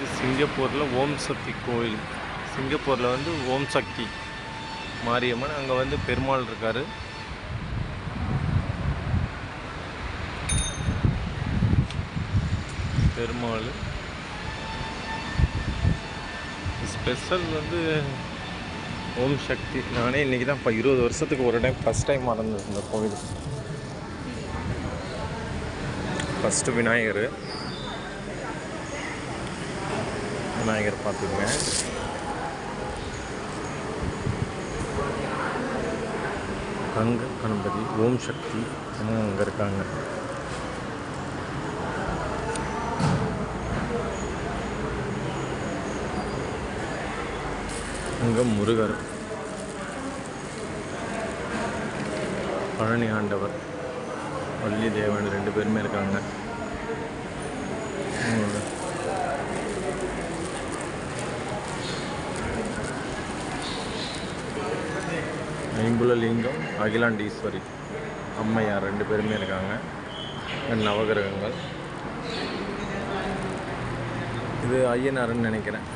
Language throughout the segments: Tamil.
இது சிங்கப்பூரில் ஓம் சக்தி கோயில். சிங்கப்பூரில் வந்து ஓம் சக்தி மாரியம்மன், அங்கே வந்து பெருமாள் இருக்கார். பெருமாள் ஸ்பெஷல் வந்து ஓம் சக்தி. நானே இன்றைக்கி தான் இப்போ 20 வருஷத்துக்கு ஒரு டைம் ஃபஸ்ட் டைம் மறந்தது இந்த கோவில். ஃபஸ்ட்டு விநாயகர் பார்த்துக்குங்க. அங்கே கணபதி ஓம் சக்தி அங்கே இருக்காங்க. அங்கே முருகர், பழனி ஆண்டவர், வள்ளி தேவன் 2 பேருமே இருக்காங்க. ஐம்புல லிங்கம், அகிலாண்டீஸ்வரி அம்மையார் 2 பேருமே இருக்காங்க. நவகிரகங்கள். இது ஐயனாருன்னு நினைக்கிறேன்,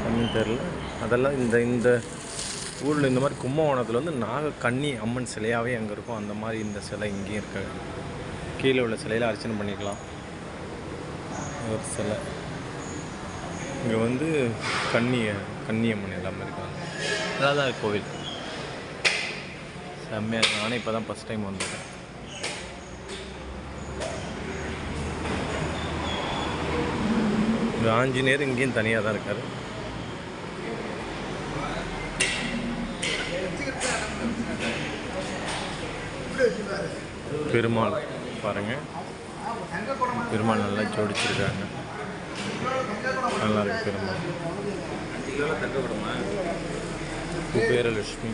ஒன்றும் தெரில. அதெல்லாம் இந்த ஊரில் இந்த மாதிரி கும்பகோணத்தில் வந்து நாகக்கன்னி அம்மன் சிலையாகவே அங்கே இருக்கும். அந்த மாதிரி இந்த சிலை இங்கேயும் இருக்காது. கீழே உள்ள சிலையில் அர்ச்சனை பண்ணிக்கலாம். ஒரு சிலை இங்கே வந்து கன்னியம்மன் எல்லாமே இருக்காங்க. நல்லா தான் இருக்கு கோவில், செம்மையாக இருக்கு. நானே இப்போ தான் ஃபஸ்ட் டைம் வந்திருக்கேன். ஆஞ்சநேயர் இங்கேயும் தனியாக தான் இருக்கார். பெருமாள் பாருங்கள், பெருமாள் நல்லா ஜோடிச்சிருக்காங்க. நல்லா இருக்கு பெருமாள். குபேரலட்சுமி,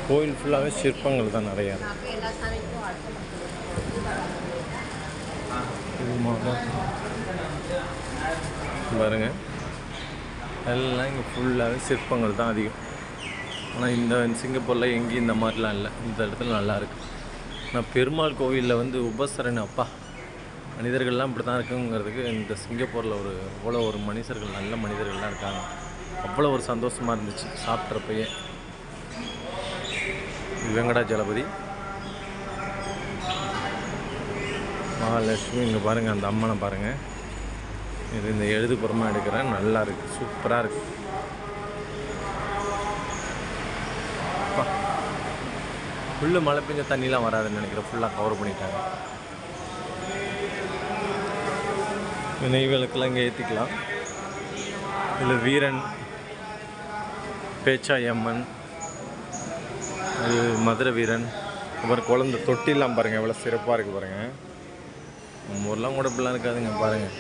கோயில் ஃபுல்லாகவே சிற்பங்கள் தான் நிறையா இருக்கு. பாருங்க, எல்லாம் இங்கே ஃபுல்லாகவே சிற்பங்கள் தான் அதிகம். ஆனால் இந்த சிங்கப்பூரில் எங்கேயும் இந்த மாதிரிலாம் இல்லை. இந்த இடத்துல நல்லா இருக்குது. நான் பெருமாள் கோவிலில் வந்து உபசரணை அப்பா மனிதர்கள்லாம் இப்படி தான் இருக்குங்கிறதுக்கு இந்த சிங்கப்பூரில் அவ்வளோ ஒரு மனிதர்கள், நல்ல மனிதர்கள்லாம் இருக்காங்க. அவ்வளோ ஒரு சந்தோஷமாக இருந்துச்சு சாப்பிட்றப்பயே. வெங்கடாஜலபதி, மகாலட்சுமி. இங்கே பாருங்கள், அந்த அம்மனை பாருங்கள். இது இந்த எழுதுபுறமாக எடுக்கிறேன். நல்லா இருக்குது, சூப்பராக இருக்குது. ஃபுல்லு மழை பெஞ்ச தண்ணிலாம் வராதுன்னு நினைக்கிறேன். ஃபுல்லாக கவர் பண்ணிட்டாங்க. நெய்விளக்கெல்லாம் இங்கே ஏற்றிக்கலாம். இதில் வீரன், பேச்சாயம்மன், அது மதுரை வீரன். அப்புறம் குழந்தை தொட்டிலாம் பாருங்கள், எவ்வளோ சிறப்பாக இருக்குது பாருங்கள். நம்ம ஊர்லாம் கூட இப்படிலாம் இருக்காதுங்க பாருங்கள்.